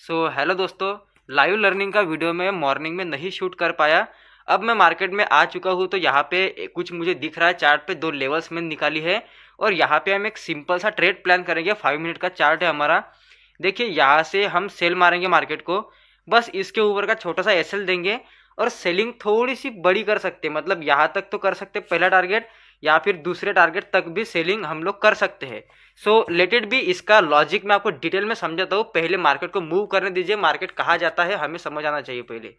Hello दोस्तों। Live learning का video मैं मॉर्निंग में नहीं शूट कर पाया। अब मैं मार्केट में आ चुका हूँ, तो यहाँ पे कुछ मुझे दिख रहा है चार्ट पे, दो लेवल्स मैंने निकाली है और यहाँ पे हम एक सिंपल सा ट्रेड प्लान करेंगे। 5 मिनट का चार्ट है हमारा। देखिए, यहाँ से हम सेल मारेंगे मार्केट को, बस इसके ऊपर का छोटा सा एसएल देंगे और सेलिंग थोड़ी सी बड़ी कर सकते हैं, मतलब यहाँ तक तो कर सकते हैं पहला टारगेट, या फिर दूसरे टारगेट तक भी सेलिंग हम लोग कर सकते हैं। Let it be. इसका लॉजिक मैं आपको डिटेल में समझाता हूँ। पहले मार्केट को मूव करने दीजिए। मार्केट कहाँ जाता है हमें समझ आना चाहिए पहले,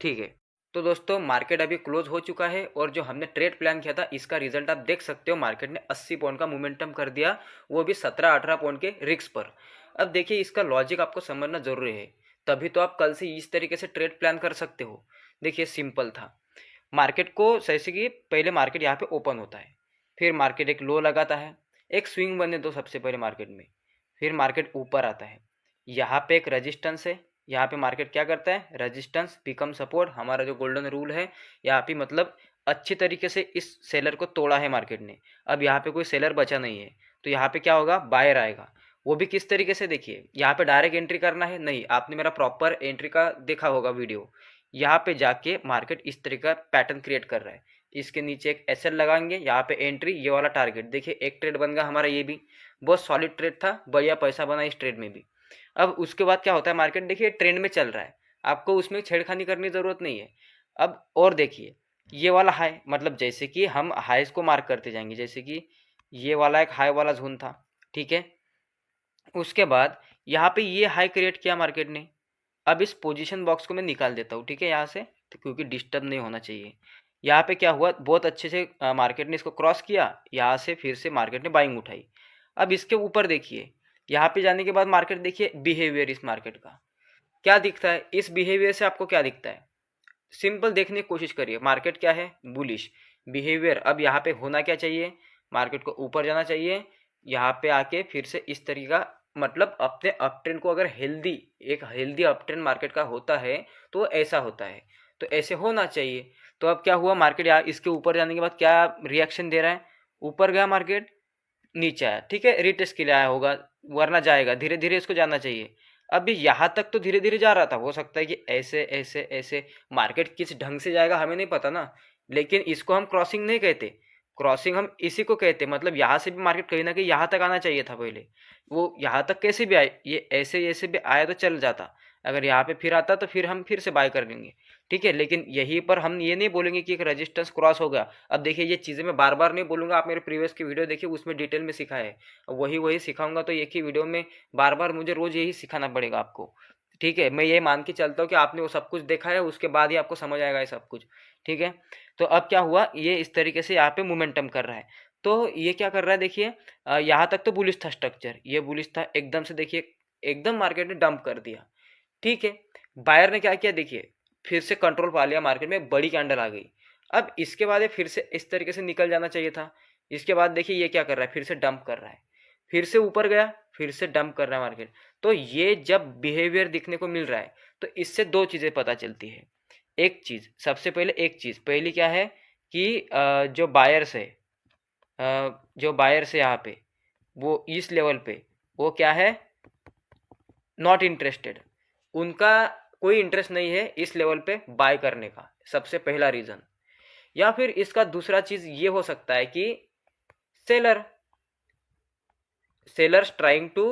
ठीक है। तो दोस्तों, मार्केट अभी क्लोज हो चुका है और जो हमने ट्रेड प्लान किया था इसका रिजल्ट आप देख सकते हो। मार्केट ने 80 पॉइंट का मोमेंटम कर दिया, वो भी 17-18 पॉइंट के रिस्क पर। अब देखिए, इसका लॉजिक आपको समझना जरूरी है, तभी तो आप कल से इस तरीके से ट्रेड प्लान कर सकते हो। देखिए, सिंपल था। मार्केट को जैसे कि पहले मार्केट यहाँ पे ओपन होता है, फिर मार्केट एक लो लगाता है, एक स्विंग बनने दो सबसे पहले मार्केट में, फिर मार्केट ऊपर आता है, यहाँ पे एक रेजिस्टेंस है, यहाँ पे मार्केट क्या करता है, रेजिस्टेंस बिकम सपोर्ट, हमारा जो गोल्डन रूल है। यहाँ पे मतलब अच्छी तरीके से इस सेलर को तोड़ा है मार्केट ने। अब यहाँ पे कोई सेलर बचा नहीं है, तो यहाँ पे क्या होगा, बायर आएगा। वो भी किस तरीके से, देखिए यहाँ पे डायरेक्ट एंट्री करना है नहीं, आपने मेरा प्रॉपर एंट्री का देखा होगा वीडियो। यहाँ पे जाके मार्केट इस तरीके का पैटर्न क्रिएट कर रहा है, इसके नीचे एक एसएल लगाएंगे, यहाँ पे एंट्री, ये वाला टारगेट। देखिए, एक ट्रेड बन गया हमारा, ये भी बहुत सॉलिड ट्रेड था, बढ़िया पैसा बना इस ट्रेड में भी। अब उसके बाद क्या होता है, मार्केट देखिए ट्रेंड में चल रहा है, आपको उसमें छेड़खानी करने की ज़रूरत नहीं है। अब और देखिए, ये वाला हाई, मतलब जैसे कि हम हाईज को मार्क करते जाएंगे, जैसे कि ये वाला एक हाई वाला जोन था, ठीक है। उसके बाद यहाँ पे ये हाई क्रिएट किया मार्केट ने। अब इस पोजीशन बॉक्स को मैं निकाल देता हूँ, ठीक है, यहाँ से, तो क्योंकि डिस्टर्ब नहीं होना चाहिए। यहाँ पे क्या हुआ, बहुत अच्छे से मार्केट ने इसको क्रॉस किया, यहाँ से फिर से मार्केट ने बाइंग उठाई। अब इसके ऊपर देखिए, यहाँ पे जाने के बाद मार्केट देखिए बिहेवियर इस मार्केट का क्या दिखता है। इस बिहेवियर से आपको क्या दिखता है, सिंपल देखने की कोशिश करिए। मार्केट क्या है, बुलिश बिहेवियर। अब यहाँ पे होना क्या चाहिए, मार्केट को ऊपर जाना चाहिए, यहाँ पे आके फिर से इस तरीके का, मतलब अपने अप ट्रेंड को, अगर हेल्दी, एक हेल्दी अप ट्रेंड मार्केट का होता है तो ऐसा होता है, तो ऐसे होना चाहिए। तो अब क्या हुआ, मार्केट यहाँ इसके ऊपर जाने के बाद क्या रिएक्शन दे रहा है, ऊपर गया मार्केट, नीचे आया, ठीक है, रिटेस्ट के लिए आया होगा, वरना जाएगा धीरे धीरे, इसको जाना चाहिए। अभी यहाँ तक तो धीरे धीरे जा रहा था, हो सकता है कि ऐसे ऐसे ऐसे मार्केट किस ढंग से जाएगा हमें नहीं पता ना, लेकिन इसको हम क्रॉसिंग नहीं कहते। क्रॉसिंग हम इसी को कहते, मतलब यहाँ से भी मार्केट कहीं ना कहीं यहाँ तक आना चाहिए था पहले। वो यहाँ तक कैसे भी आए, ये ऐसे ऐसे भी आया तो चल जाता, अगर यहाँ पे फिर आता तो फिर हम फिर से बाय कर लेंगे, ठीक है। लेकिन यहीं पर हम ये नहीं बोलेंगे कि एक रेजिस्टेंस क्रॉस हो गया। अब देखिए, ये चीज़ें मैं बार बार नहीं बोलूँगा, आप मेरे प्रीवियस की वीडियो देखिए, उसमें डिटेल में सिखा है। वही वही सिखाऊंगा तो एक ही वीडियो में बार बार मुझे रोज़ यही सिखाना पड़ेगा आपको, ठीक है। मैं ये मान के चलता हूँ कि आपने वो सब कुछ देखा है, उसके बाद ही आपको समझ आएगा ये सब कुछ, ठीक है। तो अब क्या हुआ, ये इस तरीके से यहाँ पे मोमेंटम कर रहा है। तो ये क्या कर रहा है, देखिए यहाँ तक तो बुलिश था स्ट्रक्चर, ये बुलिश था, एकदम से देखिए एकदम मार्केट ने डंप कर दिया, ठीक है। बायर ने क्या किया, देखिए फिर से कंट्रोल पा लिया मार्केट में, बड़ी कैंडल आ गई। अब इसके बाद ये फिर से इस तरीके से निकल जाना चाहिए था। इसके बाद देखिए ये क्या कर रहा है, फिर से डंप कर रहा है, फिर से ऊपर गया, फिर से डंप कर रहा है मार्केट। तो ये जब बिहेवियर दिखने को मिल रहा है, तो इससे दो चीज़ें पता चलती है। एक चीज़, सबसे पहले एक चीज़ पहली क्या है कि जो बायर्स है, जो बायर्स है यहाँ पे, वो इस लेवल पे, वो क्या है, नॉट इंटरेस्टेड, उनका कोई इंटरेस्ट नहीं है इस लेवल पे बाय करने का, सबसे पहला रीज़न। या फिर इसका दूसरा चीज़ ये हो सकता है कि seller sellers trying to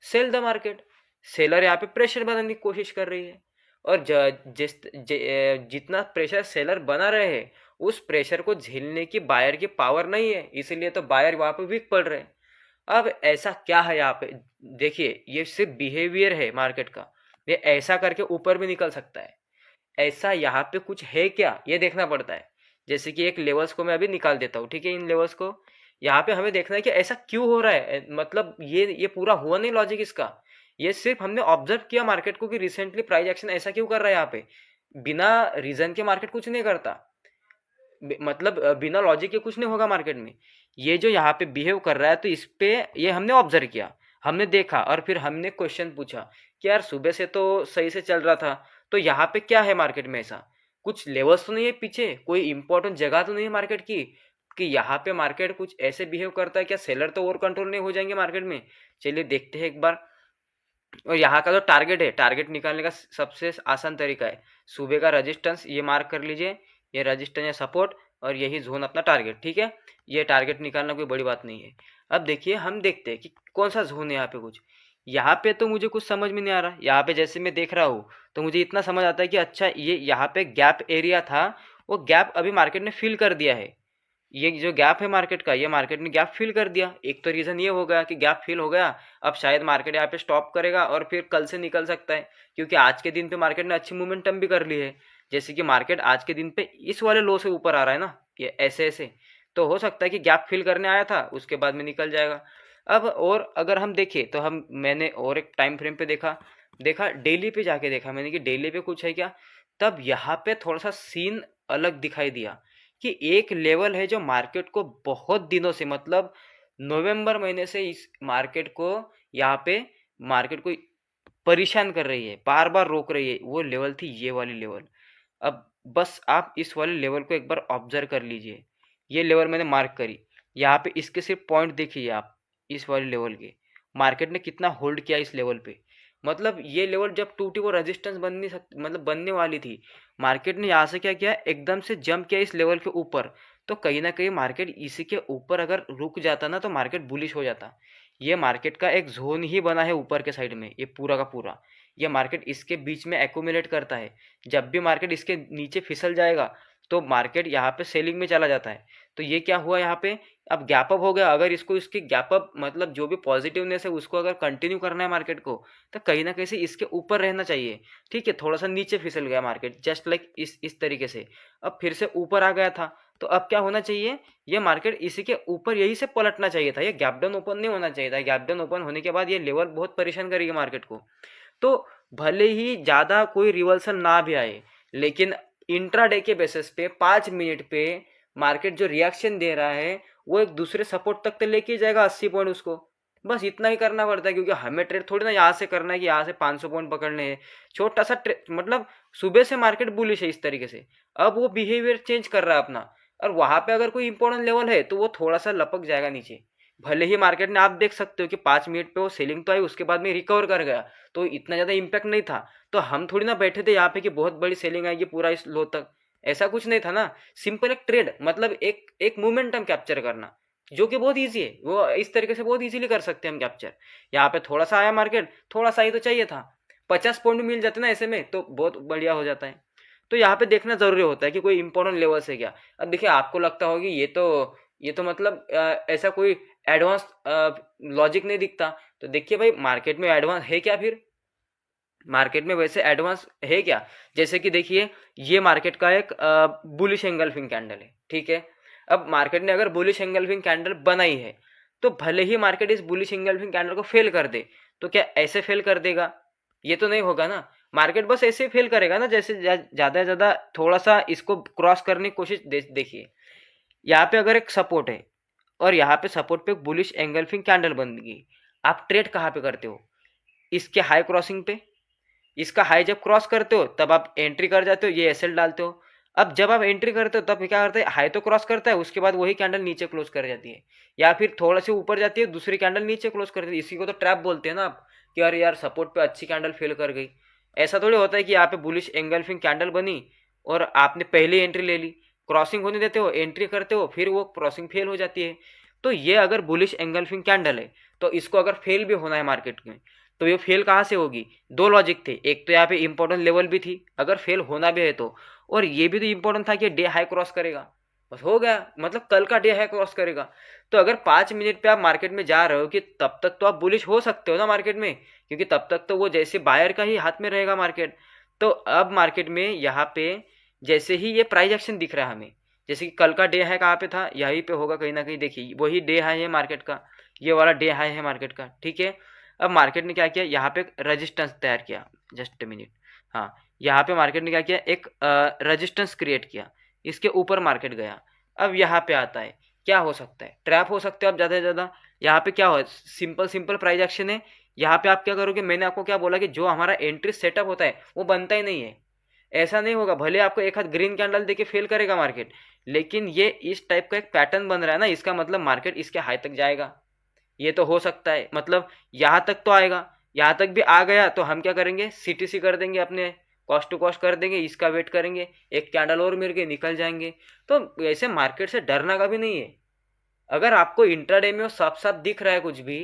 sell the market, seller यहाँ पे प्रेशर बनाने की कोशिश कर रही है, और जितना प्रेशर सेलर बना रहे हैं, उस प्रेशर को झेलने की बायर की पावर नहीं है, इसीलिए तो बायर वहाँ पे वीक पड़ रहे हैं। अब ऐसा क्या है यहाँ पे, देखिए ये सिर्फ बिहेवियर है मार्केट का, ये ऐसा करके ऊपर भी निकल सकता है, ऐसा यहाँ पे कुछ है क्या ये देखना पड़ता है। जैसे कि एक लेवल्स को मैं अभी निकाल देता हूँ, ठीक है, इन लेवल्स को यहाँ पे हमें देखना है कि ऐसा क्यों हो रहा है, मतलब ये पूरा हुआ नहीं लॉजिक इसका, ये सिर्फ हमने ऑब्जर्व किया मार्केट को कि रिसेंटली प्राइस एक्शन ऐसा क्यों कर रहा है यहाँ पे। बिना रीजन के मार्केट कुछ नहीं करता, मतलब बिना लॉजिक के कुछ नहीं होगा मार्केट में। ये जो यहाँ पे बिहेव कर रहा है, तो इस पे ये हमने ऑब्जर्व किया, हमने देखा, और फिर हमने क्वेश्चन पूछा कि यार सुबह से तो सही से चल रहा था, तो यहाँ पे क्या है मार्केट में, ऐसा कुछ लेवल्स तो नहीं है पीछे, कोई इंपॉर्टेंट जगह तो नहीं है मार्केट की कि यहाँ पे मार्केट कुछ ऐसे बिहेव करता है, क्या सेलर तो और कंट्रोल नहीं हो जाएंगे मार्केट में। चलिए देखते हैं एक बार। और यहाँ का जो टारगेट है, टारगेट निकालने का सबसे आसान तरीका है, सुबह का रजिस्टेंस ये मार्क कर लीजिए, ये रजिस्टेंस या सपोर्ट, और यही जोन अपना टारगेट। ठीक है, ये टारगेट निकालना कोई बड़ी बात नहीं है। अब देखिए, हम देखते हैं कि कौन सा जोन है यहाँ पे। कुछ यहाँ पे तो मुझे कुछ समझ में नहीं आ रहा। यहाँ पे जैसे मैं देख रहा हूँ तो मुझे इतना समझ आता है कि अच्छा, ये यहाँ पे गैप एरिया था, वो गैप अभी मार्केट ने फिल कर दिया है। ये जो गैप है मार्केट का, ये मार्केट ने गैप फिल कर दिया। एक तो रीज़न ये हो गया कि गैप फिल हो गया, अब शायद मार्केट यहाँ पे स्टॉप करेगा और फिर कल से निकल सकता है, क्योंकि आज के दिन पे मार्केट ने अच्छी मोमेंटम भी कर ली है। जैसे कि मार्केट आज के दिन पे इस वाले लो से ऊपर आ रहा है ना, ये ऐसे ऐसे, तो हो सकता है कि गैप फिल करने आया था, उसके बाद में निकल जाएगा। अब और अगर हम देखें तो मैंने और एक टाइम फ्रेम पे देखा, डेली पे जाके देखा मैंने कि डेली पे कुछ है क्या। तब यहाँ पे थोड़ा सा सीन अलग दिखाई दिया कि एक लेवल है जो मार्केट को बहुत दिनों से, मतलब नवंबर महीने से इस मार्केट को, यहाँ पे मार्केट को परेशान कर रही है, बार बार रोक रही है। वो लेवल थी ये वाली लेवल। अब बस आप इस वाले लेवल को एक बार ऑब्जर्व कर लीजिए। ये लेवल मैंने मार्क करी, यहाँ पे इसके सिर्फ पॉइंट देखिए आप, इस वाले लेवल के मार्केट ने कितना होल्ड किया इस लेवल पे। मतलब ये लेवल जब टूटी, वो रेजिस्टेंस बन नहीं सकती, मतलब बनने वाली थी। मार्केट ने यहाँ से क्या किया, एकदम से जंप किया इस लेवल के ऊपर। तो कहीं ना कहीं मार्केट इसी के ऊपर अगर रुक जाता ना, तो मार्केट बुलिश हो जाता। ये मार्केट का एक जोन ही बना है ऊपर के साइड में, ये पूरा का पूरा। ये मार्केट इसके बीच में एक्यूमुलेट करता है। जब भी मार्केट इसके नीचे फिसल जाएगा तो मार्केट यहाँ पे सेलिंग में चला जाता है। तो ये क्या हुआ यहाँ पे, अब गैप अप हो गया। अगर इसको, इसकी गैप अप मतलब जो भी पॉजिटिवनेस है उसको अगर कंटिन्यू करना है मार्केट को, तो कहीं ना कहीं से इसके ऊपर रहना चाहिए। ठीक है, थोड़ा सा नीचे फिसल गया मार्केट, जस्ट लाइक इस तरीके से। अब फिर से ऊपर आ गया था, तो अब क्या होना चाहिए, ये मार्केट इसी के ऊपर यही से पलटना चाहिए था। ये गैप डाउन ओपन नहीं होना चाहिए था। गैप डाउन ओपन होने के बाद ये लेवल बहुत परेशान करेगी मार्केट को। तो भले ही ज़्यादा कोई रिवर्सल ना भी आए, लेकिन इंट्राडे के बेसिस पे 5 मिनट पे मार्केट जो रिएक्शन दे रहा है, वो एक दूसरे सपोर्ट तक तो लेके जाएगा 80 पॉइंट उसको। बस इतना ही करना पड़ता है, क्योंकि हमें ट्रेड थोड़ी ना यहाँ से करना है कि यहाँ से 500 पॉइंट पकड़ने हैं। छोटा सा मतलब सुबह से मार्केट बुलिश है इस तरीके से, अब वो बिहेवियर चेंज कर रहा है अपना, और वहां पे अगर कोई इंपॉर्टेंट लेवल है तो वो थोड़ा सा लपक जाएगा नीचे। भले ही मार्केट ने, आप देख सकते हो कि 5 मिनट पे वो सेलिंग तो आई, उसके बाद में रिकवर कर गया, तो इतना ज़्यादा इम्पैक्ट नहीं था। तो हम थोड़ी ना बैठे थे यहाँ पे कि बहुत बड़ी सेलिंग आएगी पूरा इस लो तक, ऐसा कुछ नहीं था ना। सिंपल एक ट्रेड, मतलब एक एक मोमेंटम कैप्चर करना, जो कि बहुत ईजी है। वो इस तरीके से बहुत ईजिली कर सकते हैं हम कैप्चर। यहाँ पे थोड़ा सा आया मार्केट, थोड़ा सा ही तो चाहिए था, 50 पॉइंट मिल जाते ना ऐसे में, तो बहुत बढ़िया हो जाता है। तो यहाँ पे देखना जरूरी होता है कि कोई इंपॉर्टेंट लेवल से क्या। अब देखिए, आपको लगता होगी ये तो मतलब ऐसा कोई एडवांस लॉजिक नहीं दिखता। तो देखिए भाई, मार्केट में एडवांस है क्या फिर, मार्केट में वैसे एडवांस है क्या। जैसे कि देखिए, ये मार्केट का एक बुलिश एंगल्फिंग कैंडल है। ठीक है, अब मार्केट ने अगर बुलिश एंगल्फिंग कैंडल बनाई है, तो भले ही मार्केट इस बुलिश एंगल्फिंग कैंडल को फेल कर दे, तो क्या ऐसे फेल कर देगा, ये तो नहीं होगा ना। मार्केट बस ऐसे फेल करेगा ना, जैसे ज़्यादा से ज़्यादा थोड़ा सा इसको क्रॉस करने की कोशिश। देखिए, यहाँ पे अगर एक सपोर्ट है और यहाँ पे सपोर्ट पे बुलिश एंगल्फिंग कैंडल बन गई, आप ट्रेड कहाँ पे करते हो, इसके हाई क्रॉसिंग पे। इसका हाई जब क्रॉस करते हो तब आप एंट्री कर जाते हो, ये एसएल डालते हो। अब जब आप एंट्री करते हो तब क्या करते हैं, हाई तो क्रॉस करता है, उसके बाद वही कैंडल नीचे क्लोज कर जाती है, या फिर थोड़ा सा ऊपर जाती है, दूसरी कैंडल नीचे क्लोज कर देती है। इसी को तो ट्रैप बोलते हैं ना आप, कि अरे यार सपोर्ट पे अच्छी कैंडल फेल कर गई। ऐसा थोड़ी होता है कि यहाँ पे बुलिश एंगल्फिंग कैंडल बनी और आपने पहली एंट्री ले ली, क्रॉसिंग होने देते हो, एंट्री करते हो, फिर वो क्रॉसिंग फेल हो जाती है। तो ये अगर बुलिश एंगल्फिंग कैंडल है, तो इसको अगर फेल भी होना है मार्केट में, तो ये फेल कहाँ से होगी। दो लॉजिक थे, एक तो यहाँ पे इंपॉर्टेंट लेवल भी थी अगर फेल होना भी है तो, और ये भी तो इंपॉर्टेंट था कि डे हाई क्रॉस करेगा। बस हो गया, मतलब कल का डे हाई क्रॉस करेगा। तो अगर 5 मिनट पे आप मार्केट में जा रहे हो, कि तब तक तो आप बुलिश हो सकते हो ना मार्केट में, क्योंकि तब तक तो वो जैसे बायर का ही हाथ में रहेगा मार्केट। तो अब मार्केट में यहाँ पे जैसे ही ये प्राइस एक्शन दिख रहा है हमें, जैसे कि कल का डे हाई कहाँ पे था, यहीं पे होगा कहीं ना कहीं। देखिए, वही डे हाई है मार्केट का, ये वाला डे हाई है मार्केट का। ठीक है, अब मार्केट ने क्या किया, यहाँ पे रेजिस्टेंस तैयार किया, जस्ट ए मिनट। हाँ, यहाँ पे मार्केट ने क्या किया, एक रेजिस्टेंस क्रिएट किया, इसके ऊपर मार्केट गया। अब यहाँ पे आता है, क्या हो सकता है, ट्रैप हो सकते हो आप ज़्यादा से ज़्यादा। यहाँ पे क्या हो, सिंपल सिंपल प्राइस एक्शन है। यहाँ पे आप क्या करोगे, मैंने आपको क्या बोला कि जो हमारा एंट्री सेटअप होता है वो बनता ही नहीं है। ऐसा नहीं होगा, भले आपको एक हाथ ग्रीन कैंडल देके फेल करेगा मार्केट, लेकिन ये इस टाइप का एक पैटर्न बन रहा है ना, इसका मतलब मार्केट इसके हाई तक जाएगा। ये तो हो सकता है, मतलब यहाँ तक तो आएगा, यहाँ तक भी आ गया तो हम क्या करेंगे, CTC कर देंगे, अपने कॉस्ट टू कॉस्ट कर देंगे, इसका वेट करेंगे, एक कैंडल और मिल के निकल जाएंगे। तो ऐसे मार्केट से डरना का भी नहीं है। अगर आपको इंट्राडे में वो साफ साफ दिख रहा है कुछ भी,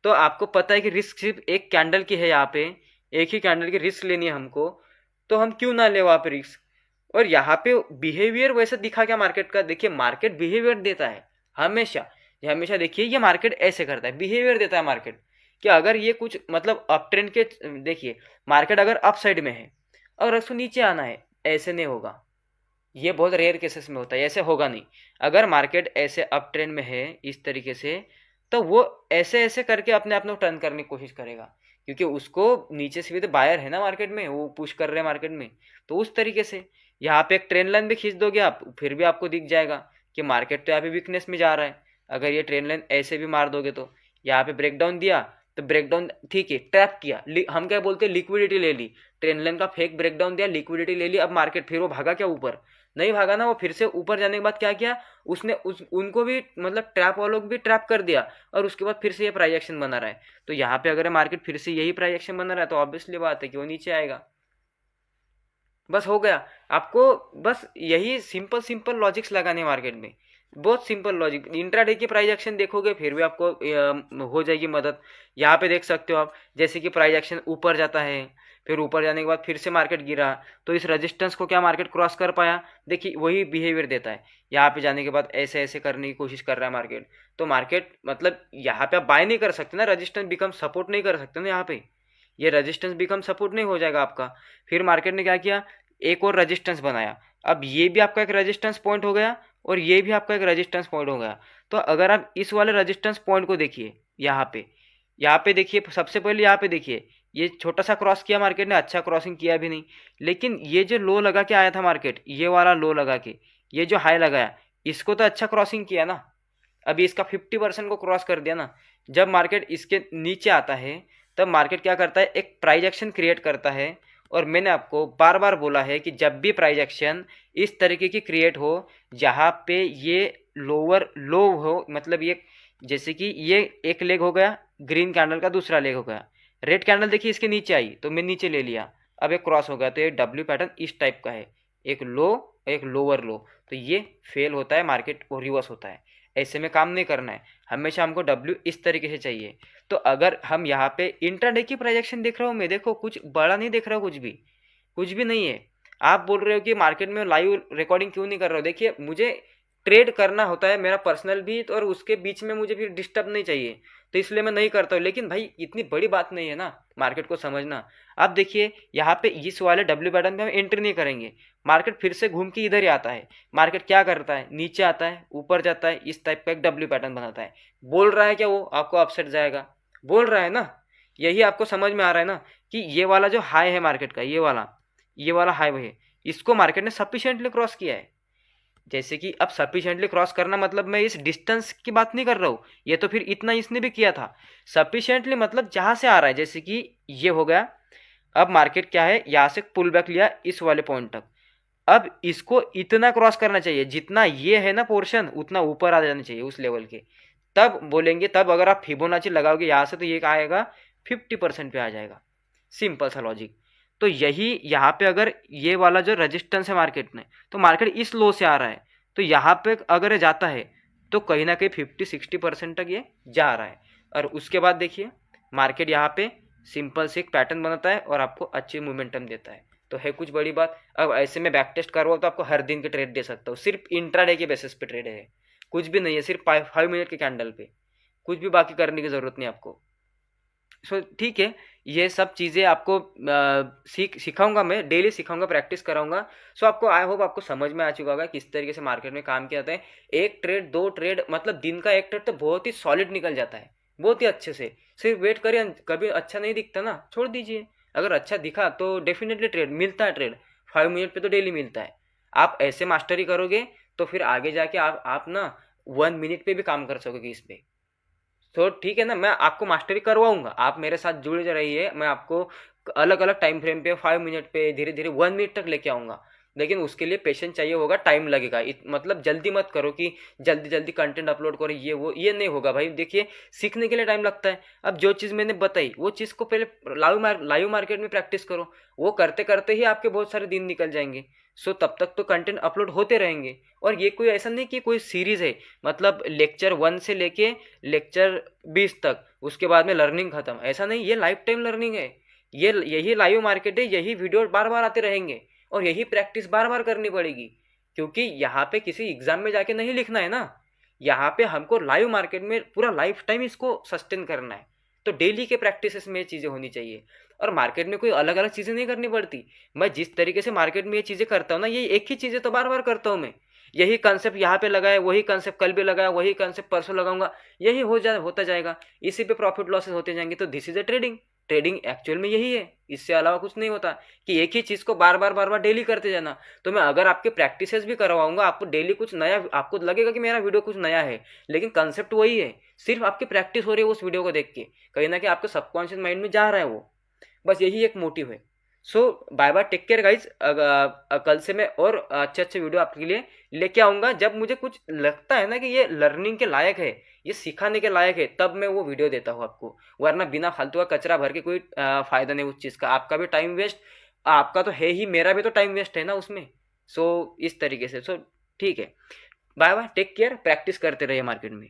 तो आपको पता है कि रिस्क सिर्फ एक कैंडल की है, यहाँ पे एक ही कैंडल की रिस्क लेनी है हमको, तो हम क्यों ना ले वहाँ पे रिस्क। और यहाँ पे बिहेवियर वैसे दिखा क्या मार्केट का, देखिए मार्केट बिहेवियर देता है हमेशा। ये हमेशा देखिए, ये मार्केट ऐसे करता है, बिहेवियर देता है मार्केट कि अगर ये कुछ मतलब अप ट्रेंड के, देखिए मार्केट अगर अप साइड में है और उसको नीचे आना है, ऐसे नहीं होगा। ये बहुत रेयर केसेस में होता है, ऐसे होगा नहीं। अगर मार्केट ऐसे अप ट्रेंड में है इस तरीके से, तो वो ऐसे ऐसे करके अपने आप को टर्न करने की कोशिश करेगा, क्योंकि उसको नीचे से भी तो बायर है ना मार्केट में, वो पुश कर रहे हैं मार्केट में। तो उस तरीके से यहाँ पे एक ट्रेंड लाइन भी खींच दोगे आप, फिर भी आपको दिख जाएगा कि मार्केट तो यहाँ पे वीकनेस में जा रहा है। अगर ये ट्रेंड लाइन ऐसे भी मार दोगे तो यहाँ पे ब्रेकडाउन दिया, तो ब्रेकडाउन ठीक है, ट्रैप किया, हम क्या बोलते हैं, लिक्विडिटी ले ली। ट्रेंड लाइन का फेक ब्रेकडाउन दिया, लिक्विडिटी ले ली, अब मार्केट फिर वो भागा क्या ऊपर, नहीं भागा ना, वो फिर से ऊपर जाने के बाद क्या किया उसने, उनको भी मतलब ट्रैप वालों को भी ट्रैप कर दिया, और उसके बाद फिर से ये प्राइस एक्शन बना रहा है। तो यहाँ पे अगर मार्केट फिर से यही प्राइस एक्शन बना रहा है, तो ऑब्वियसली बात है कि वो नीचे आएगा। बस हो गया। आपको बस यही सिंपल सिंपल लॉजिक्स लगाने मार्केट में, बहुत सिंपल लॉजिक। इंट्राडे की प्राइस एक्शन देखोगे फिर भी आपको हो जाएगी मदद। यहाँ पे देख सकते हो आप, जैसे कि प्राइस एक्शन ऊपर जाता है, फिर ऊपर जाने के बाद फिर से मार्केट गिरा, तो इस रेजिस्टेंस को क्या मार्केट क्रॉस कर पाया, देखिए वही बिहेवियर देता है। यहाँ पे जाने के बाद ऐसे ऐसे करने की कोशिश कर रहा है मार्केट, तो मार्केट मतलब यहाँ पे आप बाय नहीं कर सकते ना, रेजिस्टेंस बिकम सपोर्ट नहीं कर सकते ना, यहाँ पे ये रेजिस्टेंस बिकम सपोर्ट नहीं हो जाएगा आपका। फिर मार्केट ने क्या किया, एक और रेजिस्टेंस बनाया। अब ये भी आपका एक रेजिस्टेंस पॉइंट हो गया, और ये भी आपका एक रेजिस्टेंस पॉइंट हो गया। तो अगर आप इस वाले रेजिस्टेंस पॉइंट को देखिए, यहाँ पे देखिए, सबसे पहले यहाँ पे देखिए, ये छोटा सा क्रॉस किया मार्केट ने, अच्छा क्रॉसिंग किया भी नहीं, लेकिन ये जो लो लगा के आया था मार्केट, ये वाला लो लगा के, ये जो हाई लगाया, इसको तो अच्छा क्रॉसिंग किया ना। अभी इसका 50% को क्रॉस कर दिया ना। जब मार्केट इसके नीचे आता है, तब मार्केट क्या करता है, एक प्राइस एक्शन क्रिएट करता है। और मैंने आपको बार बार बोला है कि जब भी प्राइस एक्शन इस तरीके की क्रिएट हो, जहाँ पे ये लोअर लो हो, मतलब ये जैसे कि ये एक लेग हो गया, ग्रीन कैंडल का दूसरा लेग हो गया, रेड कैंडल देखिए इसके नीचे आई तो मैं नीचे ले लिया, अब एक क्रॉस हो गया, तो ये डब्ल्यू पैटर्न इस टाइप का है, एक लो एक लोअर लो, तो ये फेल होता है, मार्केट को रिवर्स होता है। ऐसे में काम नहीं करना है, हमेशा हमको डब्ल्यू इस तरीके से चाहिए। तो अगर हम यहाँ पे इंट्राडे की प्राइजेक्शन देख रहा हूँ मैं, देखो कुछ बड़ा नहीं देख रहा हूँ, कुछ भी नहीं है। आप बोल रहे हो कि मार्केट में लाइव रिकॉर्डिंग क्यों नहीं कर रहा हो, देखिए मुझे ट्रेड करना होता है, मेरा पर्सनल भी, तो और उसके बीच में मुझे फिर डिस्टर्ब नहीं चाहिए, तो इसलिए मैं नहीं करता हूँ। लेकिन भाई इतनी बड़ी बात नहीं है ना मार्केट को समझना। अब देखिए यहाँ पे इस वाले डब्ल्यू पैटर्न पे हम एंट्री नहीं करेंगे, मार्केट फिर से घूम के इधर ही आता है। मार्केट क्या करता है, नीचे आता है, ऊपर जाता है, इस टाइप का एक डब्ल्यू पैटर्न बनाता है। बोल रहा है क्या वो आपको अपसेट जाएगा, बोल रहा है ना, यही आपको समझ में आ रहा है ना कि ये वाला जो हाई है मार्केट का, ये वाला हाई है, इसको मार्केट ने सफिशिएंटली क्रॉस किया है। जैसे कि अब सफिशिएंटली क्रॉस करना मतलब मैं इस डिस्टेंस की बात नहीं कर रहा हूँ, ये तो फिर इतना इसने भी किया था। सफिशिएंटली मतलब जहाँ से आ रहा है, जैसे कि ये हो गया, अब मार्केट क्या है, यहाँ से पुल बैक लिया इस वाले पॉइंट तक, अब इसको इतना क्रॉस करना चाहिए, जितना ये है ना पोर्शन उतना ऊपर आ जाना चाहिए उस लेवल के, तब बोलेंगे, तब अगर आप फिबोनाची लगाओगे यहाँ से तो ये आएगा 50% पे आ जाएगा। सिंपल सा लॉजिक। तो यही यहाँ पे अगर ये वाला जो रेजिस्टेंस है मार्केट में, तो मार्केट इस लो से आ रहा है, तो यहाँ पे अगर ये जाता है तो कहीं ना कहीं 50-60% तक ये जा रहा है। और उसके बाद देखिए मार्केट यहाँ पे सिंपल से एक पैटर्न बनाता है और आपको अच्छी मोमेंटम देता है, तो है कुछ बड़ी बात। अब ऐसे में बैक टेस्ट करवाओ तो आपको हर दिन के ट्रेड दे सकता हूँ, सिर्फ इंट्राडे के बेसिस पे ट्रेड है, कुछ भी नहीं है, सिर्फ 5 मिनट के कैंडल पे, कुछ भी बाकी करने की ज़रूरत नहीं आपको। सो ठीक है, ये सब चीज़ें आपको सिखाऊंगा, मैं डेली सिखाऊंगा, प्रैक्टिस कराऊंगा। सो आपको आई होप आपको समझ में आ चुका होगा किस तरीके से मार्केट में काम किया जाता है। एक ट्रेड, दो ट्रेड, मतलब दिन का एक ट्रेड तो बहुत ही सॉलिड निकल जाता है, बहुत ही अच्छे से। सिर्फ वेट करिए, कभी अच्छा नहीं दिखता ना छोड़ दीजिए, अगर अच्छा दिखा तो डेफिनेटली ट्रेड मिलता है, ट्रेड 5 मिनट पे तो डेली मिलता है। आप ऐसे मास्टरी करोगे तो फिर आगे जाके आप ना 1 मिनट पे भी काम कर सकोगे इस पे। तो ठीक है ना, मैं आपको मास्टरी करवाऊंगा, आप मेरे साथ जुड़े रहिए, मैं आपको अलग अलग टाइम फ्रेम पे 5 मिनट पे धीरे धीरे 1 मिनट तक लेके आऊंगा। लेकिन उसके लिए पेशेंस चाहिए होगा, टाइम लगेगा। मतलब जल्दी मत करो कि जल्दी जल्दी कंटेंट अपलोड करो, ये वो ये नहीं होगा भाई। देखिए सीखने के लिए टाइम लगता है। अब जो चीज़ मैंने बताई वो चीज़ को पहले लाइव मार्केट में प्रैक्टिस करो। वो करते करते ही आपके बहुत सारे दिन निकल जाएंगे। सो तब तक तो कंटेंट अपलोड होते रहेंगे। और ये कोई ऐसा नहीं कि कोई सीरीज़ है, मतलब लेक्चर 1 से लेके लेक्चर 20 तक, उसके बाद में लर्निंग खत्म, ऐसा नहीं। ये लाइफ टाइम लर्निंग है। ये यही लाइव मार्केट है, यही वीडियो बार बार आते रहेंगे और यही प्रैक्टिस बार बार करनी पड़ेगी। क्योंकि यहाँ पे किसी एग्जाम में जाके नहीं लिखना है ना, यहाँ पे हमको लाइव मार्केट में पूरा लाइफ टाइम इसको सस्टेन करना है। तो डेली के प्रैक्टिसेस में ये चीज़ें होनी चाहिए। और मार्केट में कोई अलग अलग चीज़ें नहीं करनी पड़ती। मैं जिस तरीके से मार्केट में ये चीज़ें करता हूँ ना, ये एक ही चीज़ें तो बार बार करता हूँ मैं। यही कंसेप्ट यहाँ पे लगाया, वही कंसेप्ट कल भी लगाया, वही कंसेप्ट परसों लगाऊंगा, यही होता जाएगा। इसी पे प्रॉफिट लॉसेस होते जाएंगे। तो this is a trading. Trading actual में यही है, इससे अलावा कुछ नहीं होता कि एक ही चीज़ को बार बार डेली करते जाना। तो मैं अगर आपके प्रैक्टिसेस भी करवाऊंगा, आपको डेली कुछ नया, आपको लगेगा कि मेरा वीडियो कुछ नया है, लेकिन कंसेप्ट वही है। सिर्फ आपकी प्रैक्टिस हो रही है उस वीडियो को देख के, कहीं ना कहीं आपके सबकॉन्शियस माइंड में जा रहा है वो। बस यही एक मोटिव है। So bye bye, take care guys. कल से मैं और अच्छे अच्छे वीडियो आपके लिए लेके आऊँगा। जब मुझे कुछ लगता है ना कि ये लर्निंग के लायक है, ये सिखाने के लायक है, तब मैं वो वीडियो देता हूँ आपको। वरना बिना फालतू का कचरा भर के कोई फ़ायदा नहीं उस चीज़ का। आपका भी टाइम वेस्ट, आपका तो है ही, मेरा भी तो टाइम वेस्ट है ना उसमें। सो इस तरीके से। सो ठीक है, bye bye, take care, practice करते रहिए मार्केट में।